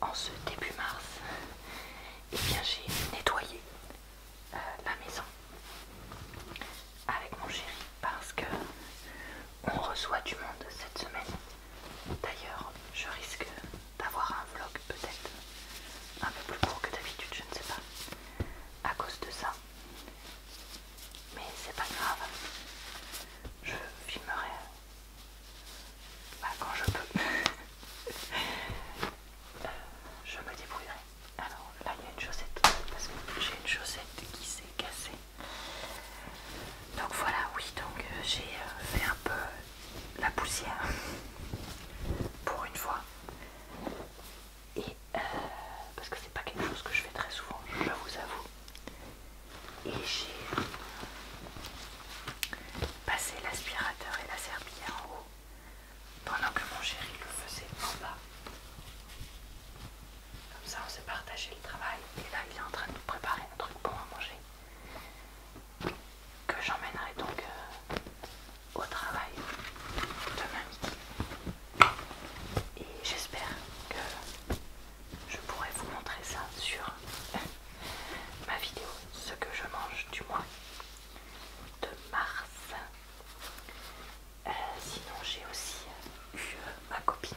en ce début mars, et bien j'ai nettoyé la maison avec mon chéri parce que on reçoit du monde cette semaine. D'ailleurs, je risque d'avoir un vlog peut-être un peu plus court que d'habitude, je ne sais pas, à cause de ça. Mais c'est pas grave, je filmerai quand je peux. Je me débrouillerai. Alors là il y a une chaussette parce que j'ai une chaussette qui s'est cassée. Donc voilà, oui, donc j'ai fait un peu la poussière pour une fois. Et parce que c'est pas quelque chose que je fais très souvent, je vous avoue. Et j'ai passé l'aspirateur et la serpillière en haut pendant que mon chéri le faisait en bas. Comme ça on s'est partagé le travail. Et là il est en train de nous préparer un truc bon à manger que j'emmènerai donc au travail demain midi. Et j'espère que je pourrai vous montrer ça sur ma vidéo, ce que je mange du mois de mars. Sinon j'ai aussi eu ma copine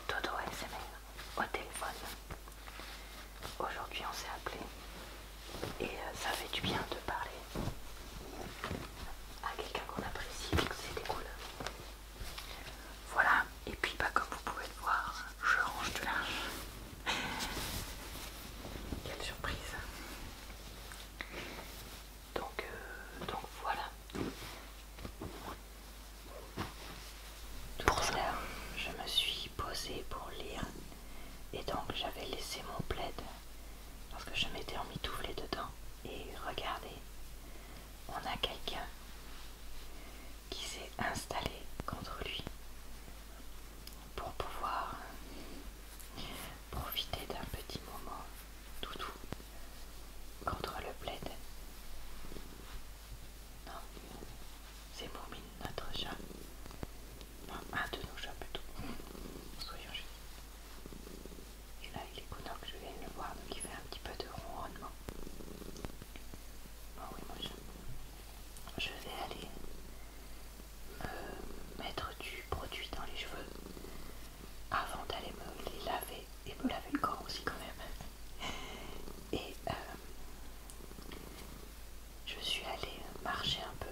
Dodo ASMR au téléphone. Aujourd'hui on s'est appelé et ça fait du bien de parler à quelqu'un qu'on apprécie, vu que c'était cool. Voilà, et puis comme vous pouvez le voir, je range du linge. Quelle surprise. Donc voilà. Tout à l'heure, je me suis posée pour lire et donc j'avais laissé mon plaid parce que je m'étais emmitouflée dedans. Et regardez, on a quelqu'un qui s'est installé contre lui pour pouvoir profiter d'un petit moment doudou contre le plaid. Non, c'est Moumine, notre chat. Enfin, un de nos chats plutôt. Soyons justes. Et là, il est content que je vienne le voir, donc il fait un petit peu de ronronnement. Bon, oui, mon chat. Je vais aller me mettre du produit dans les cheveux avant d'aller me les laver et me laver le corps aussi quand même. Et je suis allée marcher un peu,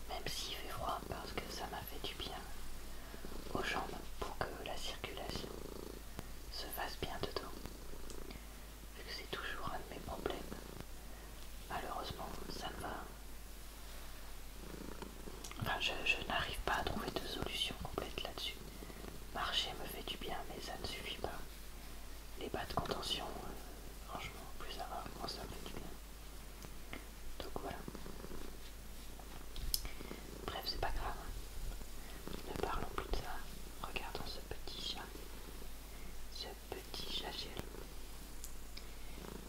même s'il fait froid, parce que ça m'a fait du bien aux jambes pour que la circulation se fasse bien dedans, vu que c'est toujours un de mes problèmes. Malheureusement, ça ne va. Enfin, je n'arrive pas à trouver de solution complète là-dessus. Marcher me fait du bien, mais ça ne suffit pas. Les bas de contention, franchement, plus ça va, moins ça me fait du bien. Donc voilà. Bref, c'est pas grave. Ne parlons plus de ça. Regardons ce petit chat. Ce petit chat chéri.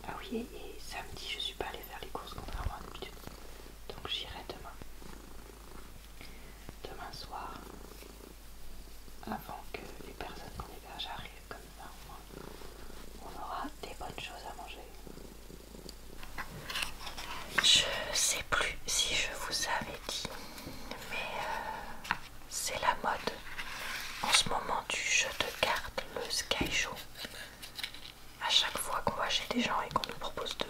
Ah oui, et samedi, je suis pas allée faire les courses contrairement à d'habitude. Donc j'irai demain. Demain soir. Avant que les personnes qu'on héberge arrivent, comme ça au moins on aura des bonnes choses à manger. Je sais plus si je vous avais dit, mais c'est la mode en ce moment du jeu de cartes, le Sky Show. À chaque fois qu'on va chez des gens et qu'on nous propose de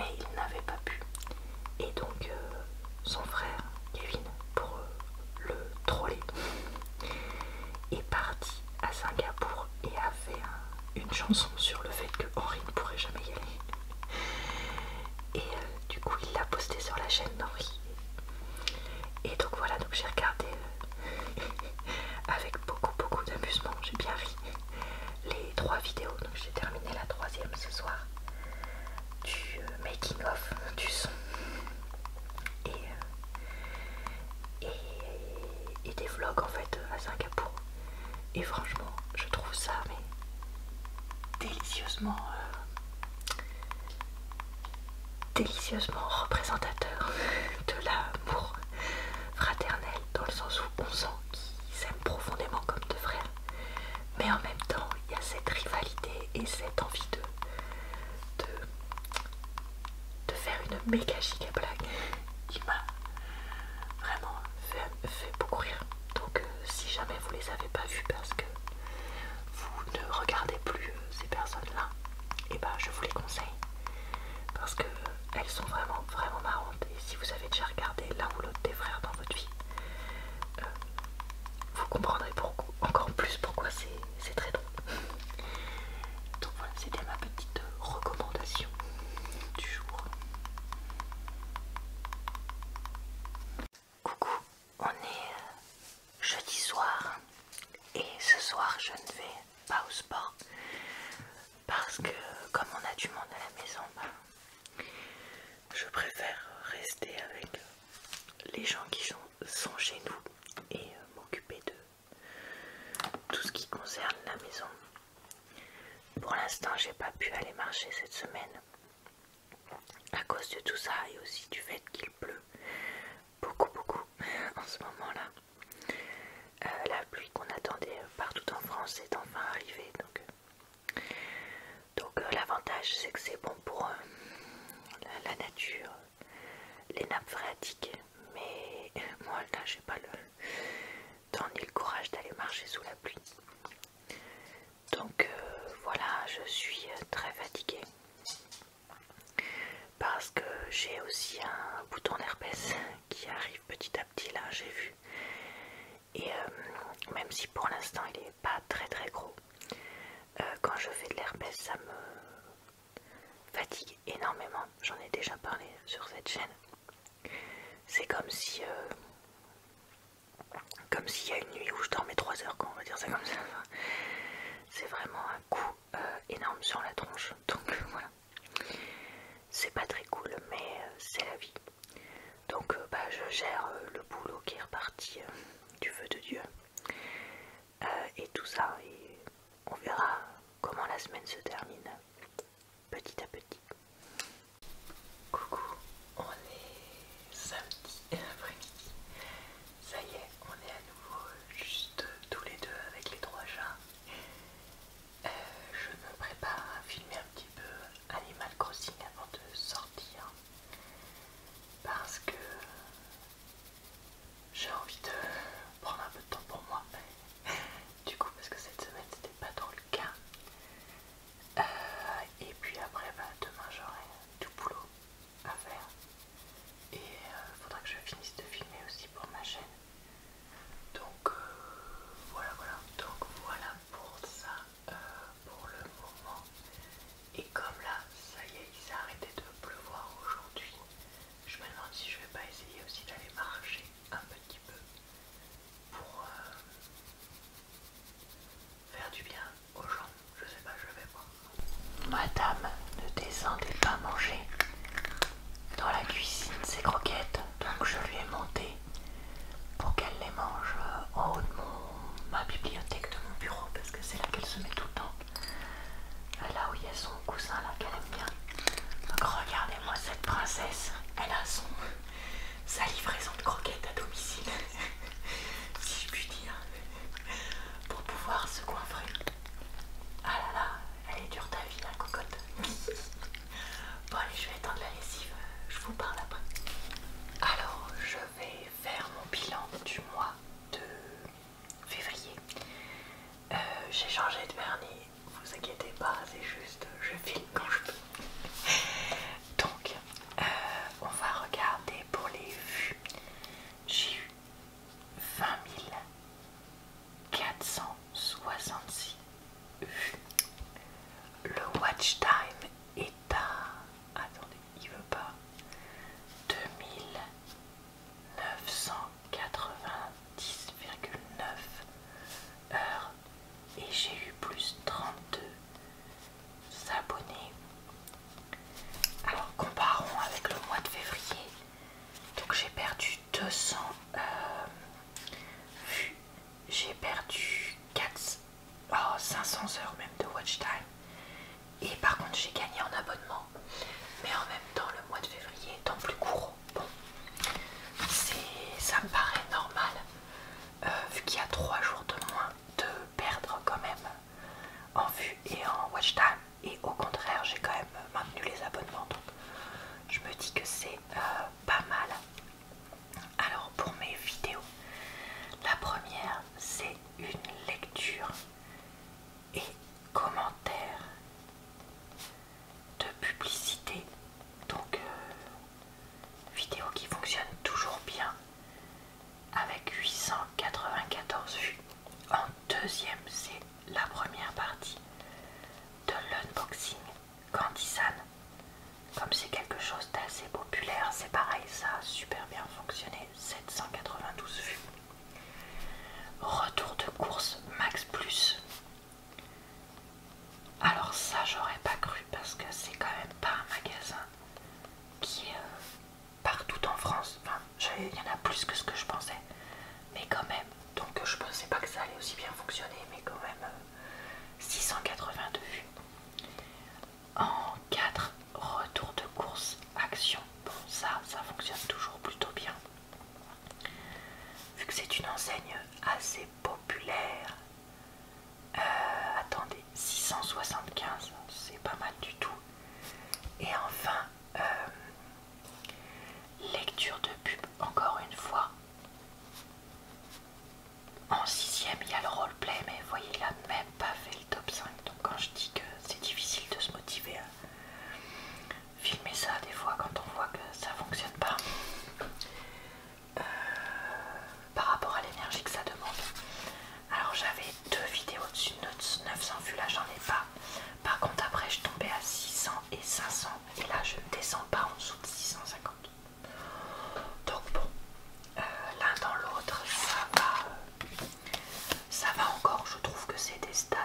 mais il n'avait pas pu. Et donc son frère Kevin, pour le troller, est parti à Singapour et a fait une chanson sur le fait que Henri ne pourrait jamais y aller. Et du coup il l'a posté sur la chaîne d'Henri. Et donc voilà, donc j'ai regardé avec beaucoup d'amusement, j'ai bien ri les 3 vidéos. Donc j'ai terminé la 3e ce soir du making of du son et des vlogs en fait à Singapour. Et franchement je trouve ça mais délicieusement représentateur de l'amour fraternel, dans le sens où on sent qu'ils s'aiment profondément comme 2 frères, mais en même temps il y a cette rivalité et cette envie de faire une méga giga blague qui m'a vraiment fait beaucoup rire. Donc si jamais vous les avez pas vus parce que vous ne regardez plus ces personnes là, et ben je vous les conseille parce que elles sont vraiment marrantes. Et si vous avez déjà regardé l'un ou l'autre des frères dans votre vie, vous comprendrez encore plus pourquoi c'est très drôle. Donc voilà, c'était ma petite recommandation du jour. Coucou, on est jeudi soir et ce soir je ne vais pas au sport parce que comme on a du monde à la maison, je préfère rester avec les gens qui sont chez nous et m'occuper de tout ce qui concerne la maison. Pour l'instant j'ai pas pu aller marcher cette semaine à cause de tout ça et aussi du fait qu'il pleut beaucoup en ce moment là. La pluie qu'on attendait partout en France est enfin arrivée, donc l'avantage c'est que c'est bon pour la nature, les nappes phréatiques, mais moi là j'ai pas le temps ni le courage d'aller marcher sous la pluie. Donc voilà, je suis très fatiguée parce que j'ai aussi un bouton d'herpès qui arrive petit à petit là, j'ai vu. Et même si pour l'instant il n'est pas très gros, quand je fais de l'herpès ça me fatigue énormément. J'en ai déjà parlé sur cette chaîne. C'est comme si il y a une nuit où je dormais 3 heures, quoi, on va dire ça comme ça. C'est vraiment un coup énorme sur la tronche. Donc voilà, c'est pas très cool, mais c'est la vie. Donc je gère le boulot qui est reparti du feu de Dieu et tout ça, et on verra comment la semaine se termine petit à petit. Coucou, on est samedi après-midi. Ça y est, on est à nouveau juste tous les deux avec les 3 chats. Je me prépare à filmer un petit peu Animal Crossing avant de sortir parce que j'ai envie de prendre un peu de temps pour moi. Du coup, parce que cette semaine c'était pas trop le cas. Et puis après, demain j'aurai du boulot à faire. Et faudra que je finisse de filmer aussi pour ma chaîne. Donc voilà. Donc voilà pour ça, pour le moment. Et comme là, ça y est, il s'est arrêté de pleuvoir aujourd'hui, je me demande si je vais pas essayer aussi d'aller marcher un petit peu pour faire du bien aux gens. Je sais pas, je vais voir. Madame ne descendait pas manger dans la cuisine ses croquettes, donc je lui ai monté pour qu'elle les mange en haut de ma bibliothèque de mon bureau, parce que c'est là qu'elle se met tout le temps, là où il y a son coussin là qu'elle aime bien. Donc regardez-moi cette princesse, elle a sa livraison de croquettes à domicile si je puis dire, pour pouvoir se coinfrer. Ah là là, elle est dure ta vie la cocotte. Bon allez, je vais étendre la lessive, je vous parle après. Alors je vais faire mon bilan du mois de février. J'ai changé de vernis, vous inquiétez pas, c'est juste je filme quand je peux. Donc c'est pareil, ça a super bien fonctionné, 792 vues. Retour de course Max Plus. Alors ça j'aurais pas cru parce que c'est quand même pas un magasin qui est partout en France. Enfin, il y en a plus que ce que je pensais, mais quand même. Donc je pensais pas que ça allait aussi bien fonctionner, mais quand même 682 vues. En 4 retours de course action. Bon, ça fonctionne toujours plutôt bien. Vu que c'est une enseigne assez populaire. Attendez, 675, c'est pas mal du tout. Et enfin, lecture de pub, encore une fois. En 6ème, il y a le roleplay, mais vous voyez, il a même pas fait le top 5. Donc quand je dis que c'est difficile de se motiver à filmer ça, des fois, quand on voit que ça fonctionne pas, par rapport à l'énergie que ça demande. Alors j'avais 2 vidéos dessus, 900 vues, là j'en ai pas. Par contre après je tombais à 600 et 500, et là je ne descends pas en dessous de 650. Donc bon, l'un dans l'autre ça va encore. Je trouve que c'est des stats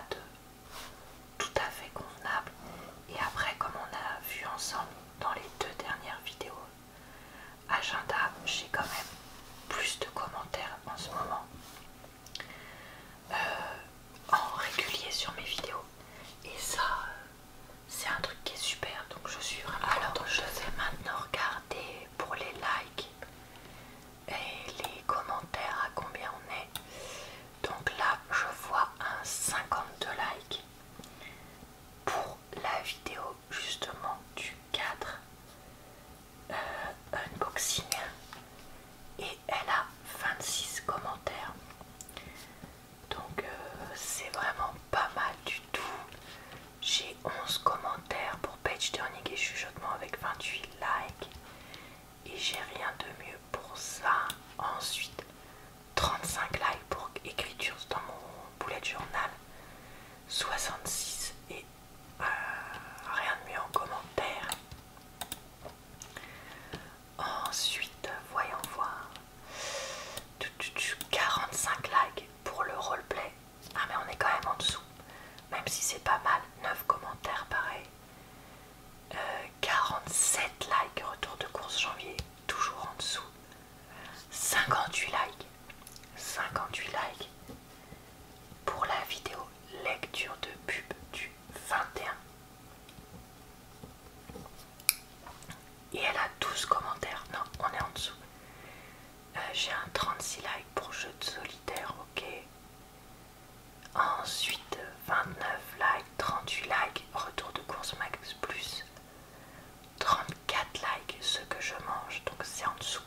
tout à fait convenables. Et après, comme on a vu ensemble dans les 2 dernières vidéos agenda, j'ai quand même plus de commentaires en ce moment en régulier sur mes vidéos, et ça c'est un truc qui est super, donc je suis vraiment contente. Je vais maintenant regarder pour les likes et les commentaires à combien on est. Donc là je vois un 52 likes pour la vidéo justement du 4 unboxing, et elle a 26 commentaires. Donc c'est vraiment pas mal du tout. J'ai 11 commentaires pour page turning et chuchotement avec 28 likes. Et j'ai rien de mieux pour ça. Ensuite, 35 likes pour écriture dans mon bullet journal. 66 et rien de mieux en commentaire. Ensuite, voyons voir. 45 likes pour le roleplay. Ah mais on est quand même en dessous. Même si c'est pas mal. 9 commentaires pareil. 47 likes retour de course janvier. Toujours en dessous. 58 likes. 58 likes pour la vidéo lecture de pub du 21. Et elle a 12 commentaires. Non, on est en dessous. J'ai un 36 likes pour jeu de solitaire, ok. Ensuite 29 likes, 38 likes, retour de course Max Plus. 34 likes, ce que je mange, donc c'est en dessous.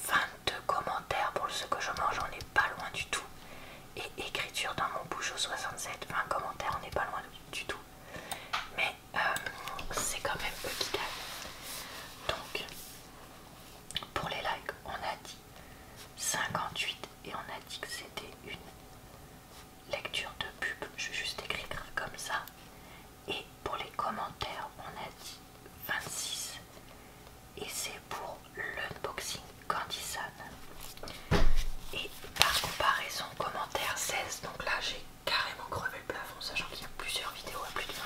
22 commentaires pour ce que je mange, on n'est pas loin du tout. Et écriture dans mon bouchon 67, 20 commentaires, on n'est pas loin du tout. Mais c'est quand même eux qui gagnent. Donc pour les likes, on a dit 58 et on a dit que c'était une lecture de pub. Je vais juste écrire comme ça. Et pour les commentaires, on a dit 26 et c'est pour l'unboxing Candysan. Et par comparaison, commentaire 16. Donc là j'ai carrément crevé le plafond, sachant qu'il y a plusieurs vidéos à plus de 20.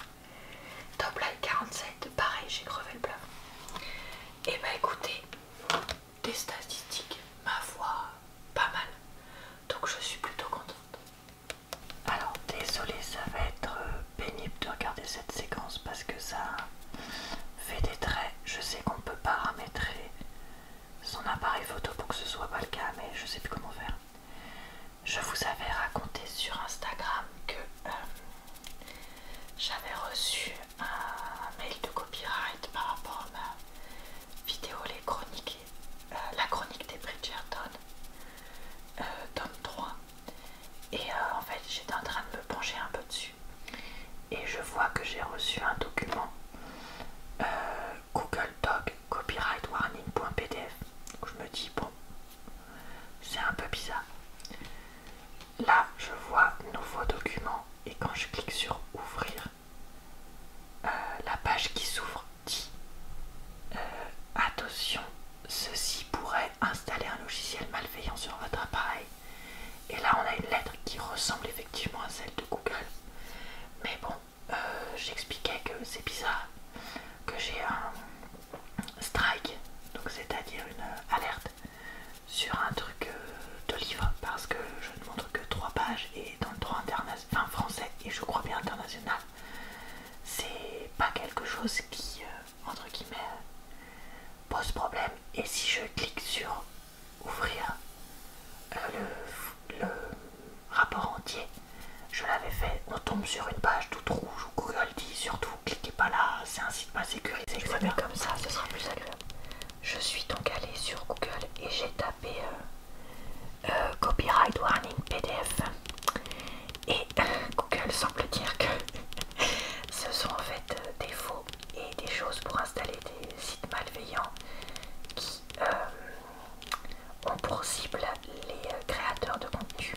Top like 47, pareil, j'ai crevé le plafond. Et bah écoutez, des statistiques, ma foi, pas mal. Donc je suis plutôt contente. Alors désolé, ça va être pénible de regarder cette séquence parce que ça fait des traits. Je sais qu'on peut paramétrer son appareil photo pour que ce soit pas le cas, mais je sais plus comment faire. Je vous avais raconté sur Instagram que j'avais reçu un mail de copyright par rapport à ma vidéo la chronique des Bridgerton, tome 3. Et en fait j'étais en train de me pencher un peu dessus et je vois que j'ai reçu un document Google Doc copyright warning.pdf. Donc je me dis bon, c'est un peu bizarre. Là je vois nouveau document et quand je clique sur ouvrir, chose qui, entre guillemets, pose problème. Et si je clique sur ouvrir le rapport entier, je l'avais fait, on tombe sur une page toute rouge où Google dit surtout cliquez pas là, c'est un site pas sécurisé, etc. Mais comme ça, ce sera plus agréable. Je suis donc allée sur Google et j'ai tapé copyright warning PDF et Google semble dire que ce sont en fait des faux et des choses pour installer des sites malveillants qui ont pour cible les créateurs de contenu,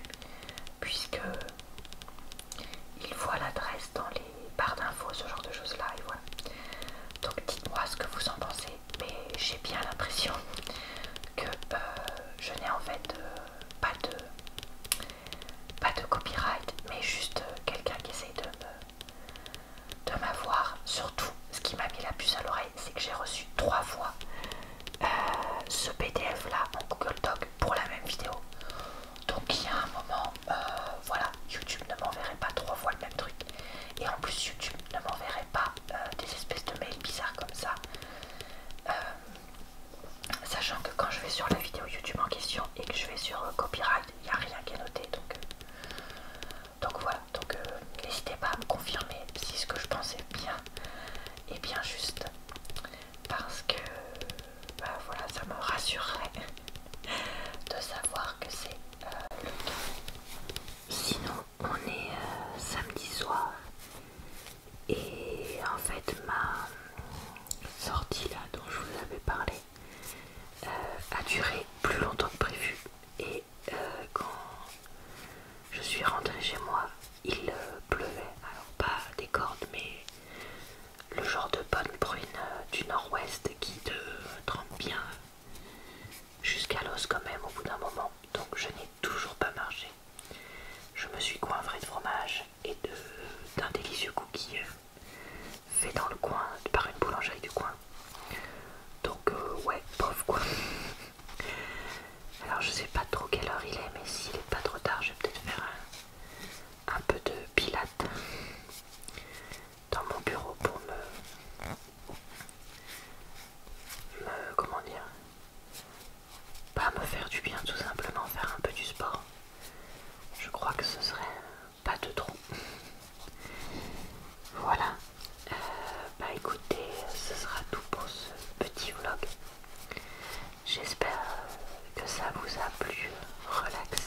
puisque ils voient l'adresse dans les barres d'infos, ce genre de choses là, et voilà. Donc dites-moi ce que vous en pensez, mais j'ai bien l'impression que je n'ai en fait pas de copyright, mais juste quelqu'un qui essaye de m'avoir. Surtout, ce qui m'a mis la puce à l'oreille, c'est que j'ai reçu 3 fois ce PDF là en Google Doc pour la même vidéo. Donc il y a un moment, voilà, YouTube ne m'enverrait pas 3 fois le même truc. Et en plus YouTube ne m'enverrait pas des espèces de mails bizarres comme ça. Sachant que quand je vais sur la vidéo YouTube en question et que je vais sur copyright, il n'y a rien qui est noté. Donc voilà, donc n'hésitez pas à me confirmer si ce que je pensais est bien juste. Parce que bah, voilà, ça me rassurerait de savoir que c'est le cas. Sinon, on est samedi soir et en fait ma sortie là dont je vous avais parlé a duré plus longtemps que prévu et quand je suis rentrée chez moi il pleuvait, alors pas des cordes mais le genre de bonne bruine du nord-ouest qui te trempe bien jusqu'à l'os quand même au bout d'un moment. Donc je n'ai toujours pas marché. Je me suis coiffré de fromage et d'un délicieux cookie fait dans le coin par une boulangerie du coin. Donc ouais, pauvre quoi. Alors je sais pas trop quelle heure il est, mais s'il est pas trop tard, je vais peut-être faire un peu de pilates dans mon bureau pour comment dire, pas me faire du bien, tout simplement faire un peu du sport. Je crois que ce serait pas de trop. Voilà. Bah écoutez, ce sera tout pour ce petit vlog. J'espère que ça vous a plu, relaxé.